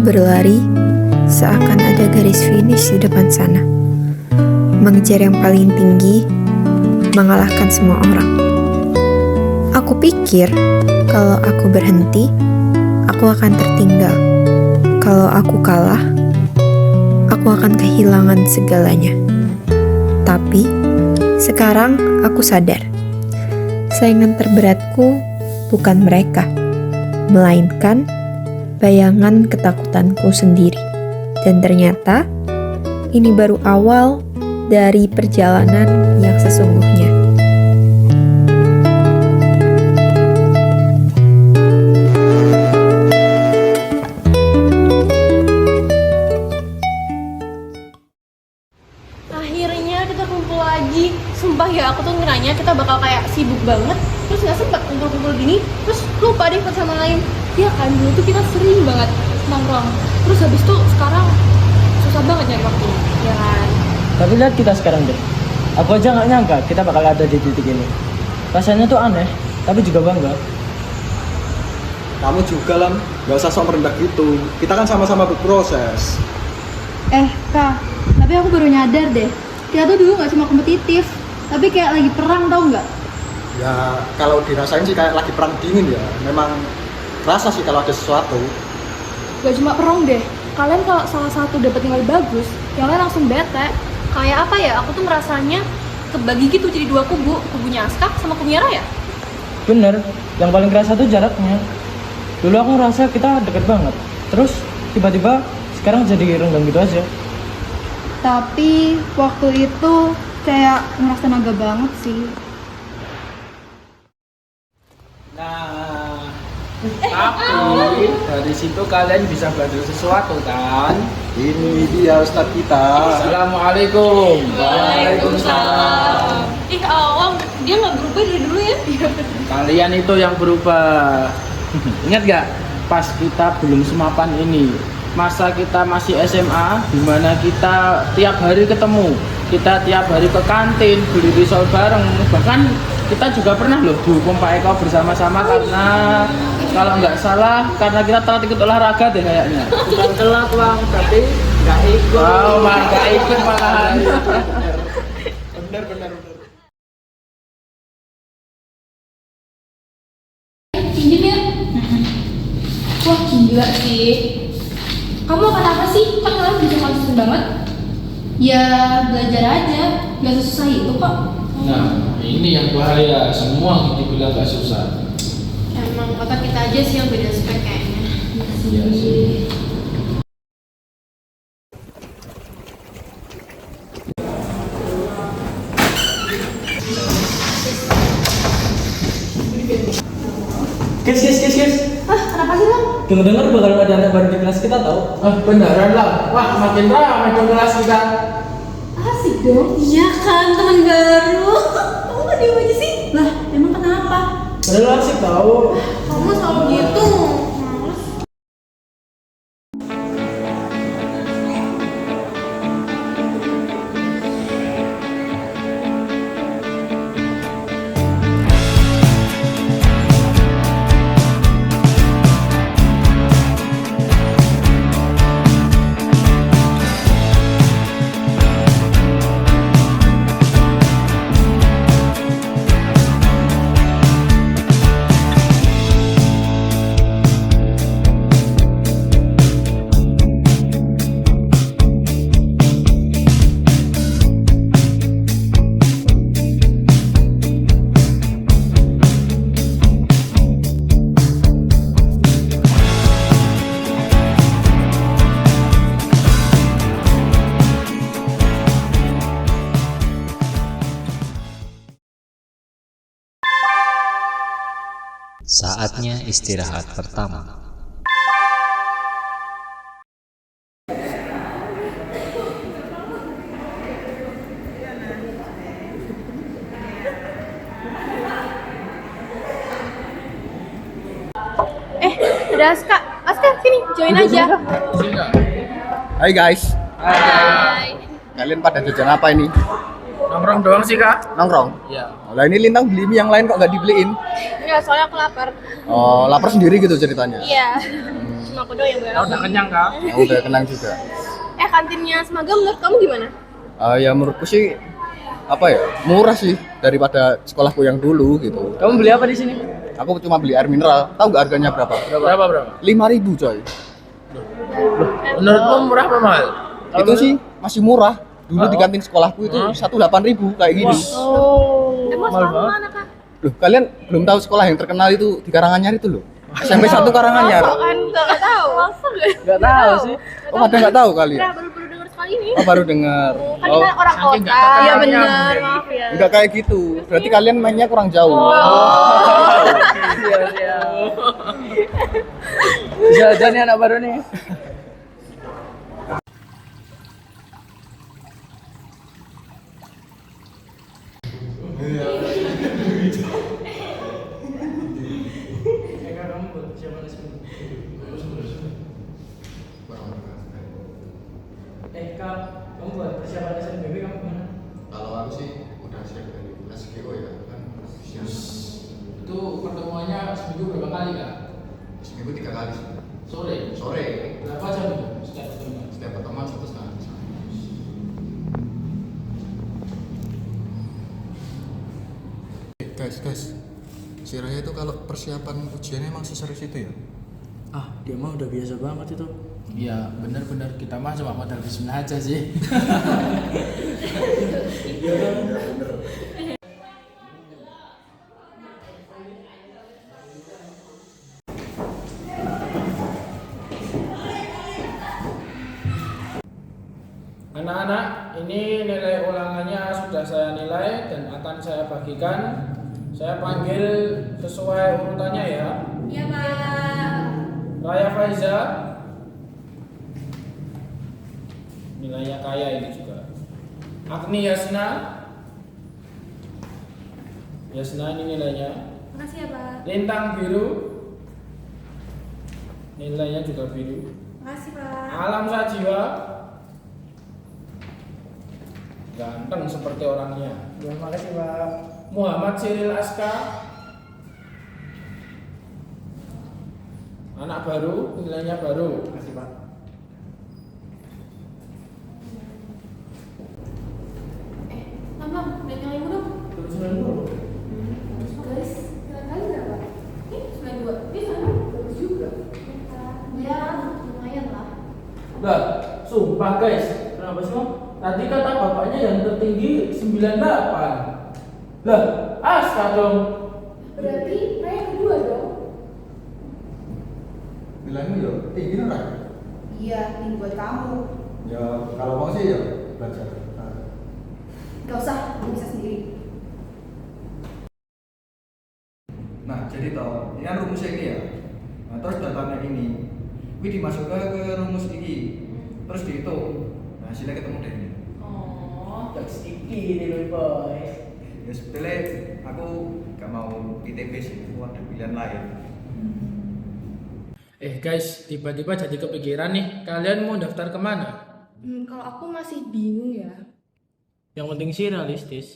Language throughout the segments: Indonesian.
berlari seakan ada garis finish di depan sana. Mengejar yang paling tinggi, mengalahkan semua orang. Aku pikir kalau aku berhenti, aku akan tertinggal. Kalau aku kalah, aku akan kehilangan segalanya. Tapi sekarang aku sadar, saingan terberatku bukan mereka, melainkan bayangan ketakutanku sendiri. Dan ternyata ini baru awal dari perjalanan yang sesungguhnya. Akhirnya kita kumpul lagi. Sumpah ya, aku tuh ngiranya kita bakal kayak sibuk banget, terus gak sempet kumpul-kumpul gini, terus lupa deh satu sama lain. Ya kan, dulu tuh kita sering banget nongkrong, terus habis itu sekarang susah banget nyari waktu, ya kan? Tapi lihat kita sekarang deh. Aku aja nggak nyangka kita bakal ada di titik ini. Rasanya tuh aneh, tapi juga bangga. Kamu juga, Lam. Gak usah sok merendah gitu. Kita kan sama-sama berproses. Kak, tapi aku baru nyadar deh, kita tuh dulu gak cuma kompetitif, tapi kayak lagi perang, tau nggak? Ya, kalau dirasain sih kayak lagi perang dingin ya. Memang rasa sih kalau ada sesuatu. Gak cuma perang deh, kalian kalau salah satu dapat nilai bagus, yang lain langsung bete. Kayak apa ya, aku tuh merasanya kebagi gitu jadi dua kubu, kubunya Aska sama kubunya Raya. Bener, yang paling kerasa tuh jaraknya. Dulu aku ngerasa kita deket banget, terus tiba-tiba sekarang jadi renggang gitu aja. Tapi waktu itu kayak ngerasa naga banget sih. Nah, tapi dari situ kalian bisa belajar sesuatu kan? Ini dia Ustadz kita. Assalamualaikum. Waalaikumsalam. Awam, dia nggak berubah dari dulu ya? Kalian itu yang berubah. Ingat gak? Pas kita belum semapan ini, masa kita masih SMA, dimana kita tiap hari ketemu, kita tiap hari ke kantin, beli risol bareng, bahkan kita juga pernah loh dihukum Pak Eko bersama-sama karena kalau nggak salah karena kita telat ikut olahraga deh kayaknya. Bukan telat bang, tapi nggak ikut. Oh, nggak ikut malahan. Bener. Pinjem ya? Wah gila sih. Kamu akan apa sih? Kan kalian bisa konsisten banget. Ya belajar aja, gak susah itu kok. Nah, ini yang bahaya. Semua dibilang nggak susah. Emang otak kita aja sih yang beda spek kayaknya. Iya sih. Guys. Kenapa sih Lam? Dengar-dengar bakal ada anak baru di kelas kita tau? Beneran lah. Wah, makin ramai dong kelas kita. Asik dong. Iya kan, teman baru. Kamu nggak diem aja sih? Lah, emang kenapa? Padahal asik tau. Kamu selalu gitu. Males. Saatnya istirahat pertama. Ada Aska. Aska, sini, join aja. Hai guys. Hai. Kalian pada jajan apa ini? Nongkrong doang sih kak. Nongkrong? Iya. Lah ini Lintang beli mie yang lain kok nggak dibeliin? Enggak, soalnya aku lapar. Oh, lapar sendiri gitu ceritanya? Iya. cuma aku doang yang Kau berani. udah kenyang kah? Aku udah kenang juga. Kantinnya Semaga menurut kamu gimana? Ya menurutku sih apa ya, murah sih daripada sekolahku yang dulu gitu. Kamu beli apa di sini? Aku cuma beli air mineral. Tahu nggak harganya berapa? Berapa? 5.000 coy. Menurutmu murah apa mahal? Itu sih masih murah. Dulu di kantin sekolahku itu 18.000 kayak gini. Emang mahal sekolah banget. mana kak? Loh, kalian belum tahu sekolah yang terkenal itu di Karanganyar itu loh. SMP 1 Karanganyar. Kan nggak tahu. Masa nggak? Gak tahu sih. Oh, pada nggak tahu kali ya? Baru dengar sekali ini. Oh, baru dengar. Kan Oh, kita orang saking kota. nggak terkenal. Iya benar. Maaf ya. enggak kayak gitu. Berarti kalian mainnya kurang jauh. Iya. Jajan nih anak baru nih. Kak, kamu buat persiapan SNBB kamu gimana? Kalau aku sih udah siap dari SGO ya kan. Itu pertemuannya seminggu berapa kali kak? Seminggu 3 kali sih. Sore. Sore. Berapa jam itu setiap pertemuan? Setiap pertemuan 1,5 jam. Guys, si Raya itu kalau persiapan ujiannya emang seserius itu ya? Ah, dia mah udah biasa banget itu. Iya benar-benar kita mah cuma modal bismillah aja sih. Anak-anak, ini nilai ulangannya sudah saya nilai dan akan saya bagikan. Saya panggil sesuai urutannya ya. Iya Pak. Raya Faiza. Nilainya kaya ini juga. Agni Yasna. Yasna ini nilainya. Makasih ya Pak. Lintang Biru. Nilainya juga biru. Makasih Pak. Alam Sajiwa. Ganteng seperti orangnya. Terima kasih, Pak. Muhammad Siril Aska. Anak baru, nilainya baru. Terima kasih, Pak. Tambah, dan yang lain dong. 90. Garis, kali berapa? Ini 92. Ini sama, bagus juga. Ya, lumayan lah. Enggak, sumpah guys. Kenapa sih, Mam? Tadi kata bapaknya yang tertinggi 98. Lah, Aska dong. Berarti Raya kedua dong. Nilaimu ya tinggi nih, Ray? Iya, ini buat kamu. Ya kalau mau sih ya belajar. Gak usah, kamu bisa sendiri. Nah, jadi toh, ini kan rumusnya ini ya. Nah, terus datanya ini dimasukkan ke rumus ini, terus dihitung. Nah, hasilnya ketemu deh ini. Oh, tak sedikit nih, boys. Ya sebetulnya aku gak mau ITB sih, aku ada pilihan lain. Guys, tiba-tiba jadi kepikiran nih, kalian mau daftar kemana? Kalau aku masih bingung ya. Yang penting sih realistis.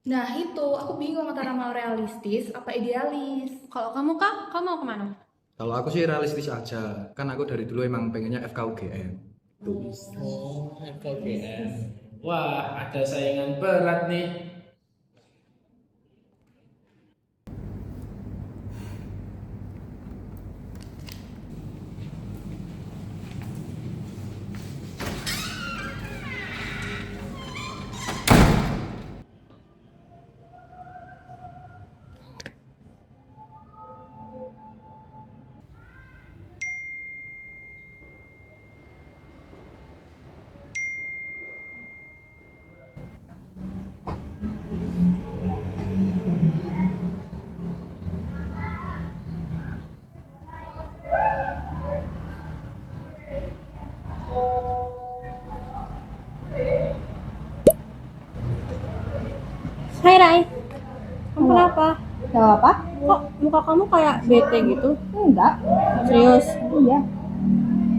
Nah itu, aku bingung antara mau realistis apa idealis. Kalau kamu kak, kamu mau kemana? Kalau aku sih realistis aja, kan aku dari dulu emang pengennya FKUGM. Oh, FKGM. Wah, ada saingan berat nih. Hai Rai, kamu kenapa? Gak apa? Kok muka kamu kayak bete gitu? Enggak. Serius? Iya.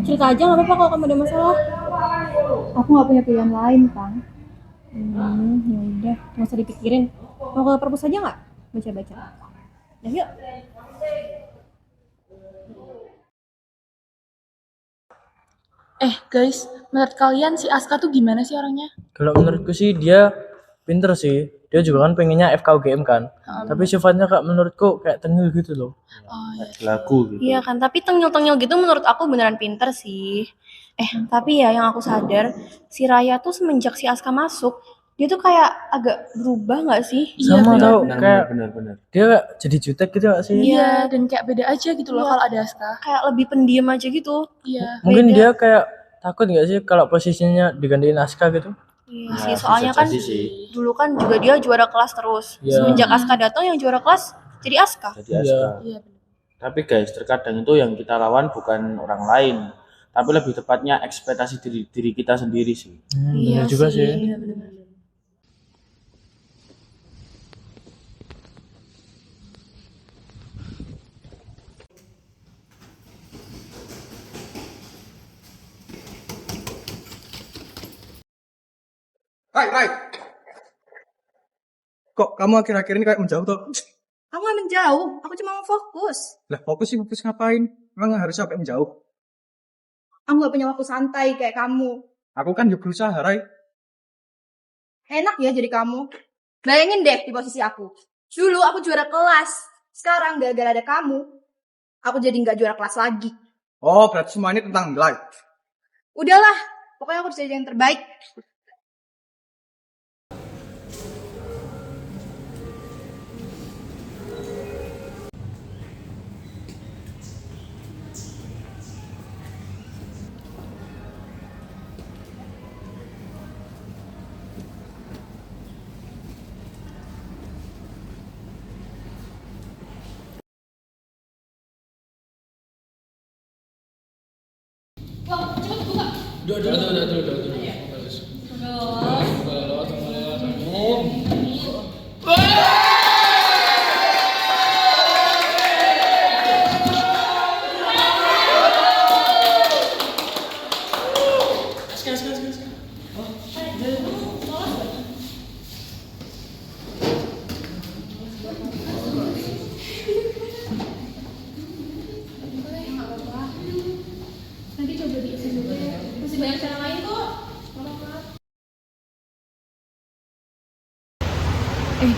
Cerita aja nggak apa-apa kalau kamu ada masalah. Aku gak punya pilihan lain, Kang. Ya udah, nggak usah dipikirin. Mau ke perpus aja nggak? Baca-baca. Nah, yuk. Guys, menurut kalian si Aska tuh gimana sih orangnya? Kalau menurutku sih dia pinter sih. Dia juga kan pengennya FKUGM kan. Tapi sifatnya kak menurutku kayak tengil gitu loh. Oh iya. Lagu gitu. Iya kan, tapi tengil-tengil gitu menurut aku beneran pinter sih. Tapi ya yang aku sadar, si Raya tuh semenjak si Aska masuk, dia tuh kayak agak berubah nggak sih? Sama tau kayak Benar. dia jadi jutek gitu gak sih? Iya, dan kayak beda aja gitu loh kalau ada Aska. Kayak lebih pendiam aja gitu. Iya. Mungkin dia kayak takut gak sih kalau posisinya digantiin Aska gitu? Iya sih, soalnya kan dulu kan juga dia juara kelas terus. Iya. Semenjak Aska datang yang juara kelas jadi Aska. Jadi Aska. Iya. Tapi guys, terkadang itu yang kita lawan bukan orang lain, tapi lebih tepatnya ekspektasi diri kita sendiri sih. Bener juga sih. Bener-bener. Rai. Kok kamu akhir-akhir ini kayak menjauh tuh? Aku nggak menjauh, aku cuma mau fokus. Lah fokus ngapain? Emang harus sampai menjauh? Aku nggak punya waktu santai kayak kamu. Aku kan juga berusaha, Rai. Enak ya jadi kamu. Bayangin deh di posisi aku. Dulu aku juara kelas. Sekarang gara-gara ada kamu, aku jadi nggak juara kelas lagi. Oh, berarti semua ini tentang nilai. Udahlah, pokoknya aku harus jadi yang terbaik.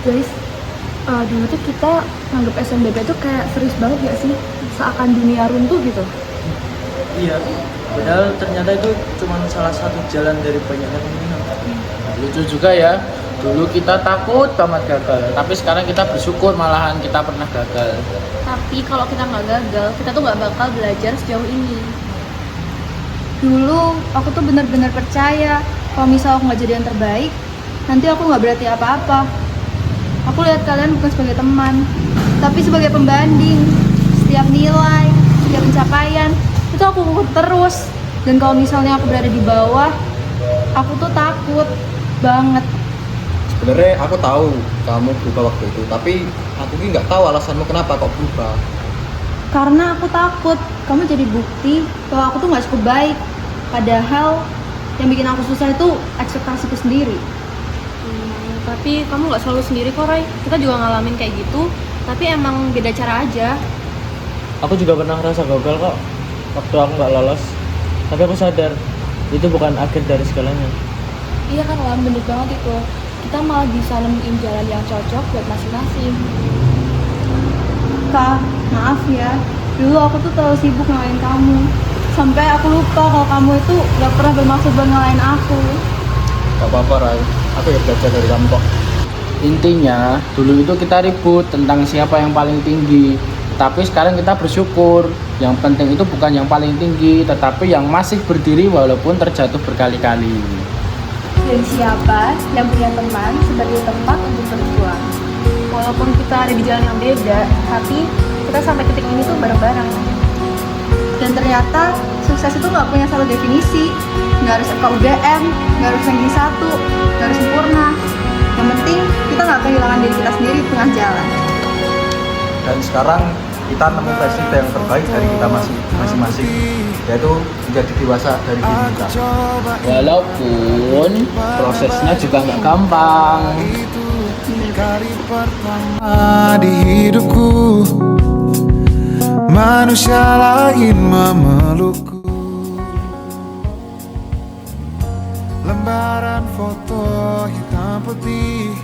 Guys, dulu tuh kita nganggap SNBP tuh kayak serius banget gak sih? Seakan dunia runtuh gitu. Iya. Padahal ternyata itu cuma salah satu jalan dari banyaknya kemungkinan. Lucu juga ya. Dulu kita takut banget gagal, tapi sekarang kita bersyukur malahan kita pernah gagal. Tapi kalau kita nggak gagal, kita tuh nggak bakal belajar sejauh ini. Dulu aku tuh benar-benar percaya kalau misal aku nggak jadi yang terbaik, nanti aku nggak berarti apa-apa. Aku lihat kalian bukan sebagai teman, tapi sebagai pembanding. Setiap nilai, setiap pencapaian, itu aku ukur terus. Dan kalau misalnya aku berada di bawah, aku tuh takut banget. Sebenarnya aku tahu kamu berubah waktu itu, tapi aku ini nggak tahu alasanmu kenapa kok berubah. Karena aku takut kamu jadi bukti bahwa aku tuh nggak cukup baik. Padahal yang bikin aku susah itu ekspektasiku sendiri. Tapi kamu nggak selalu sendiri kok, Ray. Kita juga ngalamin kayak gitu, tapi emang beda cara aja. Aku juga pernah ngerasa gagal kok waktu aku nggak lolos. Tapi aku sadar itu bukan akhir dari segalanya. Iya kan, Lam, bener banget itu. Kita malah bisa nemuin jalan yang cocok buat masing-masing. Kak, maaf ya. Dulu aku tuh terlalu sibuk ngalahin kamu. Sampai aku lupa kalau kamu itu gak pernah bermaksud buat ngalahin aku. Gak apa-apa, Rai. Aku ya belajar dari kamu kok. Intinya, dulu itu kita ribut tentang siapa yang paling tinggi. Tapi sekarang kita bersyukur. Yang penting itu bukan yang paling tinggi, tetapi yang masih berdiri walaupun terjatuh berkali-kali. Dan siapa yang punya teman sebagai tempat untuk berjuang. Walaupun kita ada di jalan yang beda, tapi kita sampai titik ini tuh bareng-bareng. Dan ternyata sukses itu gak punya satu definisi. Gak harus FKUGM, gak harus ranking 1, gak harus sempurna. Yang penting kita gak kehilangan diri kita sendiri di tengah jalan. Dan sekarang kita nemu versi yang terbaik dari kita masing-masing, yaitu menjadi dewasa dari diri kita. Walaupun prosesnya juga nggak gampang. Kali pertama di hidupku, manusia lain memelukku. putih.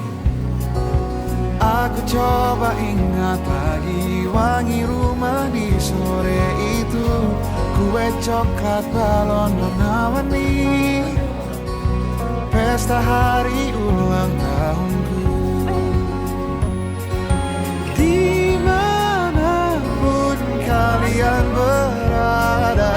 Aku coba ingat lagi wangi rumah di sore itu. Kue coklat, balon warna-warni, pesta hari ulang tahunku. Dimanapun kalian berada,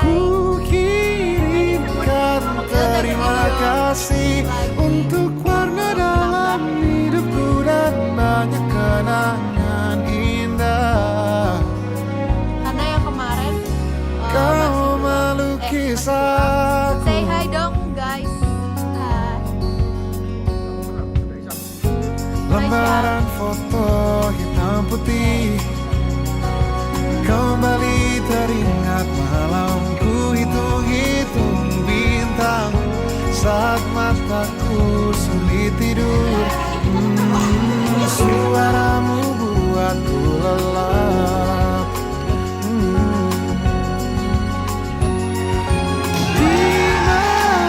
ku kirimkan terima kasih untuk warna dalam hidupku dan banyak kenangan indah. Karena yang kemarin Kau melukis aku. say hi dong guys. Hai. Lembaran foto hitam putih kembali teringat malamku hitung-hitung bintang saat mataku sulit tidur. Suaramu buatku lelap.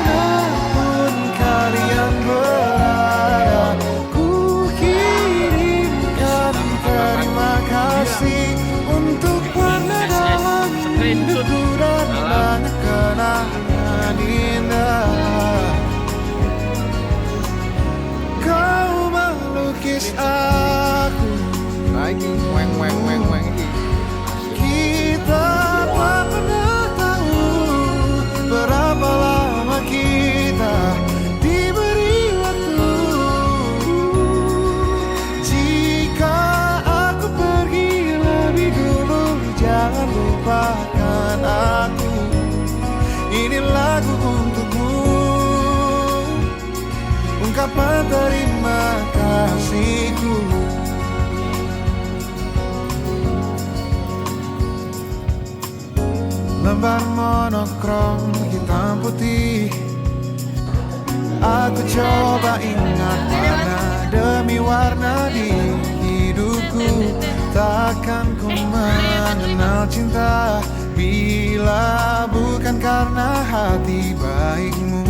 Dimanapun kalian berada, ku kirimkan terima kasih untuk warna dalam hidupku dan banyak kenangan indah. Kau melukis aku lagi kita tak pernah tahu berapa lama kita diberi waktu. Jika aku pergi lebih dulu, jangan lupakan aku. Ini lagu untukmu, ungkapan terima kasihku. Lembar monokrom hitam putih, aku coba ingat warna demi warna di hidupku. Takkan ku mengenal cinta bila bukan karena hati baikmu.